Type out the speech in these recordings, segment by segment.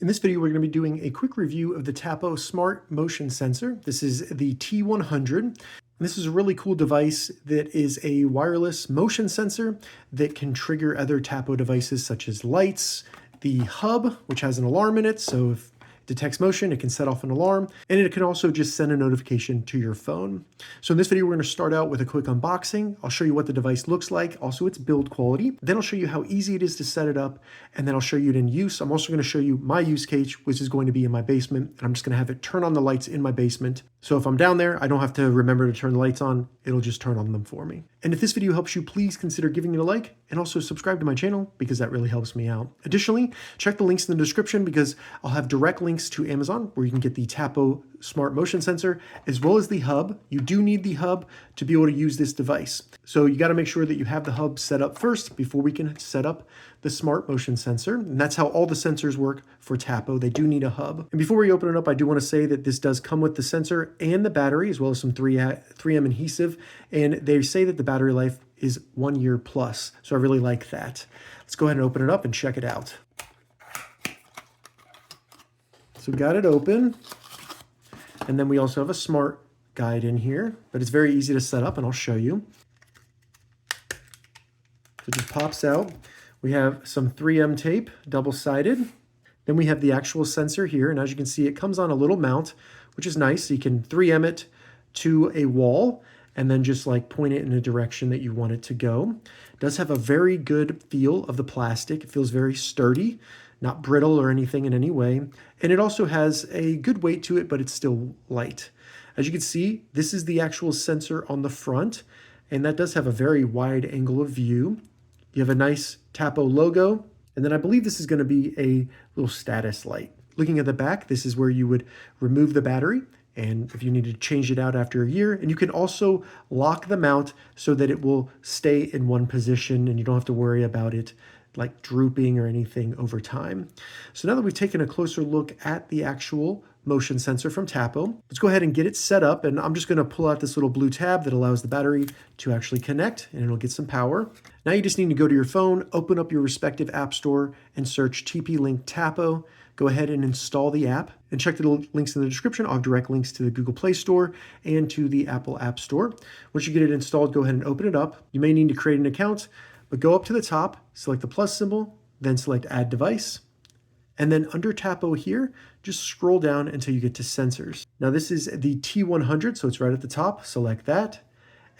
In this video, we're going to be doing a quick review of the Tapo Smart Motion Sensor. This is the T100. This is a really cool device that is a wireless motion sensor that can trigger other Tapo devices such as lights, the hub, which has an alarm in it, so if detects motion, it can set off an alarm, and it can also just send a notification to your phone. So in this video, we're going to start out with a quick unboxing. I'll show you what the device looks like, also its build quality. Then I'll show you how easy it is to set it up, and then I'll show you it in use. I'm also going to show you my use case, which is going to be in my basement, and I'm just going to have it turn on the lights in my basement. So if I'm down there, I don't have to remember to turn the lights on. It'll just turn on them for me. And if this video helps you, please consider giving it a like and also subscribe to my channel because that really helps me out. Additionally, check the links in the description because I'll have direct links to Amazon where you can get the Tapo Smart Motion Sensor as well as the hub. You do need the hub to be able to use this device. So you got to make sure that you have the hub set up first before we can set up the Smart Motion Sensor. And that's how all the sensors work for Tapo. They do need a hub. And before we open it up, I do want to say that this does come with the sensor and the battery as well as some 3M adhesive. And they say that the battery life is 1 year plus. So I really like that. Let's go ahead and open it up and check it out. So we got it open. And then we also have a smart guide in here, but it's very easy to set up and I'll show you. So it just pops out. We have some 3M tape, double-sided. Then we have the actual sensor here, and as you can see, it comes on a little mount, which is nice. So you can 3M it to a wall and then just like point it in a direction that you want it to go. It does have a very good feel of the plastic. It feels very sturdy, not brittle or anything in any way. And it also has a good weight to it, but it's still light. As you can see, this is the actual sensor on the front, and that does have a very wide angle of view. You have a nice Tapo logo, and then I believe this is going to be a little status light. Looking at the back, this is where you would remove the battery, and if you need to change it out after a year, and you can also lock the mount so that it will stay in one position and you don't have to worry about it like drooping or anything over time. So now that we've taken a closer look at the actual motion sensor from Tapo, let's go ahead and get it set up. And I'm just going to pull out this little blue tab that allows the battery to actually connect and it'll get some power. Now you just need to go to your phone, open up your respective app store and search TPLink Tapo. Go ahead and install the app and check the links in the description. I'll have direct links to the Google Play Store and to the Apple App Store. Once you get it installed, go ahead and open it up. You may need to create an account, but go up to the top, select the plus symbol, then select Add Device. And then under Tapo here, just scroll down until you get to Sensors. Now this is the T100, so it's right at the top. Select that.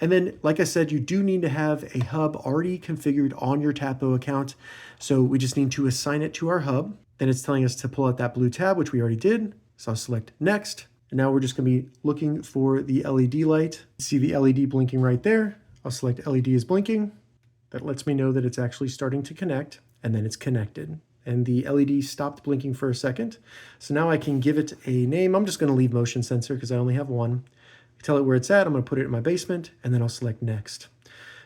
And then, like I said, you do need to have a hub already configured on your Tapo account. So we just need to assign it to our hub. Then it's telling us to pull out that blue tab, which we already did. So I'll select Next. And now we're just going to be looking for the LED light. See the LED blinking right there. I'll select LED is blinking. That lets me know that it's actually starting to connect, and then it's connected. And the LED stopped blinking for a second. So now I can give it a name. I'm just going to leave motion sensor because I only have one. Tell it where it's at. I'm going to put it in my basement, and then I'll select Next.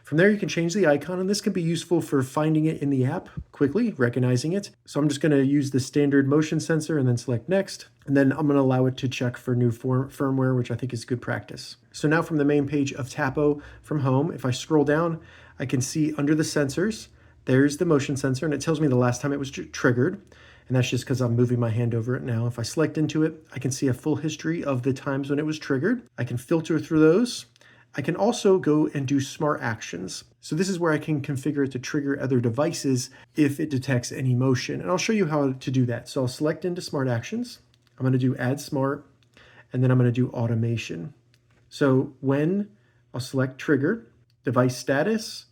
From there, you can change the icon, and this can be useful for finding it in the app quickly, recognizing it. So I'm just going to use the standard motion sensor and then select Next. And then I'm going to allow it to check for new firmware, which I think is good practice. So now from the main page of Tapo from home, if I scroll down, I can see under the sensors, there's the motion sensor, and it tells me the last time it was triggered. And that's just because I'm moving my hand over it now. If I select into it, I can see a full history of the times when it was triggered. I can filter through those. I can also go and do smart actions. So this is where I can configure it to trigger other devices if it detects any motion. And I'll show you how to do that. So I'll select into smart actions. I'm going to do add smart, and then I'm going to do automation. So when I'll select trigger, device status,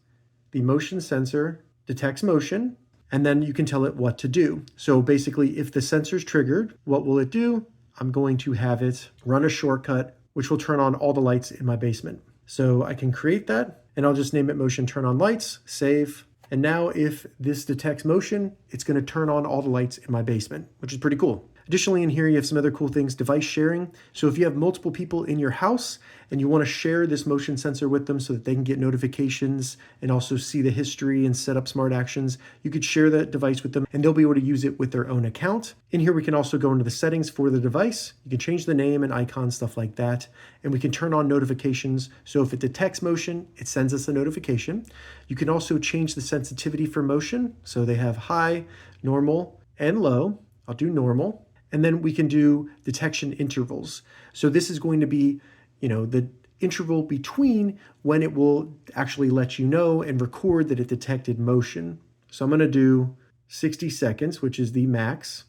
the motion sensor detects motion, and then you can tell it what to do. So basically, if the sensor's triggered, what will it do? I'm going to have it run a shortcut, which will turn on all the lights in my basement. So I can create that, and I'll just name it motion turn on lights, save. And now if this detects motion, it's going to turn on all the lights in my basement, which is pretty cool. Additionally, in here, you have some other cool things, device sharing. So if you have multiple people in your house and you want to share this motion sensor with them so that they can get notifications and also see the history and set up smart actions, you could share that device with them and they'll be able to use it with their own account. In here, we can also go into the settings for the device. You can change the name and icon, stuff like that. And we can turn on notifications. So if it detects motion, it sends us a notification. You can also change the sensitivity for motion. So they have high, normal, and low. I'll do normal. And then we can do detection intervals. So this is going to be, the interval between when it will actually let you know and record that it detected motion. So I'm going to do 60 seconds, which is the max,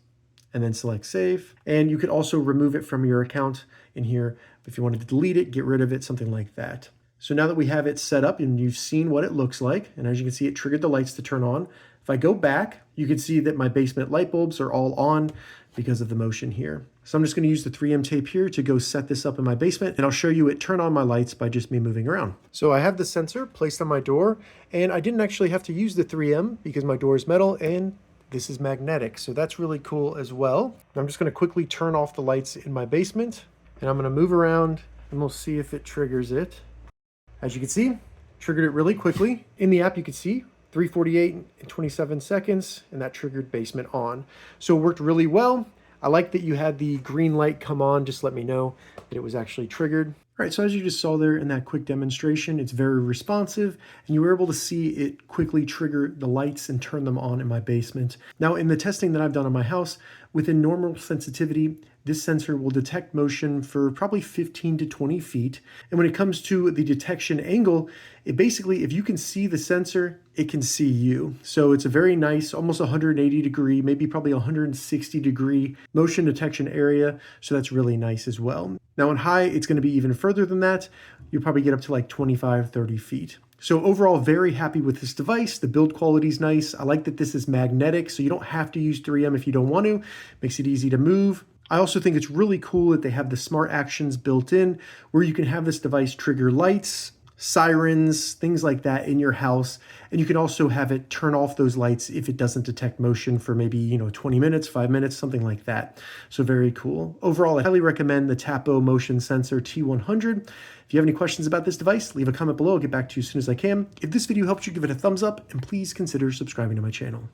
and then select save. And you could also remove it from your account in here. If you wanted to delete it, get rid of it, something like that. So now that we have it set up and you've seen what it looks like, and as you can see, it triggered the lights to turn on. If I go back, you can see that my basement light bulbs are all on because of the motion here. So I'm just going to use the 3M tape here to go set this up in my basement, and I'll show you it turn on my lights by just me moving around. So I have the sensor placed on my door, and I didn't actually have to use the 3M because my door is metal and this is magnetic. So that's really cool as well. I'm just going to quickly turn off the lights in my basement, and I'm going to move around and we'll see if it triggers it. As you can see, triggered it really quickly. In the app, you can see 3:48 and 27 seconds, and that triggered basement on. So it worked really well. I like that you had the green light come on. Just let me know that it was actually triggered. All right, so as you just saw there in that quick demonstration, it's very responsive, and you were able to see it quickly trigger the lights and turn them on in my basement. Now, in the testing that I've done on my house, within normal sensitivity, this sensor will detect motion for probably 15 to 20 feet. And when it comes to the detection angle, it basically, if you can see the sensor, it can see you. So it's a very nice, almost 180 degree, maybe probably 160 degree motion detection area. So that's really nice as well. Now in high, it's going to be even further than that. You'll probably get up to like 25, 30 feet. So overall, very happy with this device. The build quality is nice. I like that this is magnetic, so you don't have to use 3M if you don't want to. Makes it easy to move. I also think it's really cool that they have the smart actions built in where you can have this device trigger lights, sirens, things like that in your house. And you can also have it turn off those lights if it doesn't detect motion for maybe, 20 minutes, 5 minutes, something like that. So very cool. Overall, I highly recommend the Tapo motion sensor T100. If you have any questions about this device, leave a comment below. I'll get back to you as soon as I can. If this video helped you, give it a thumbs up and please consider subscribing to my channel.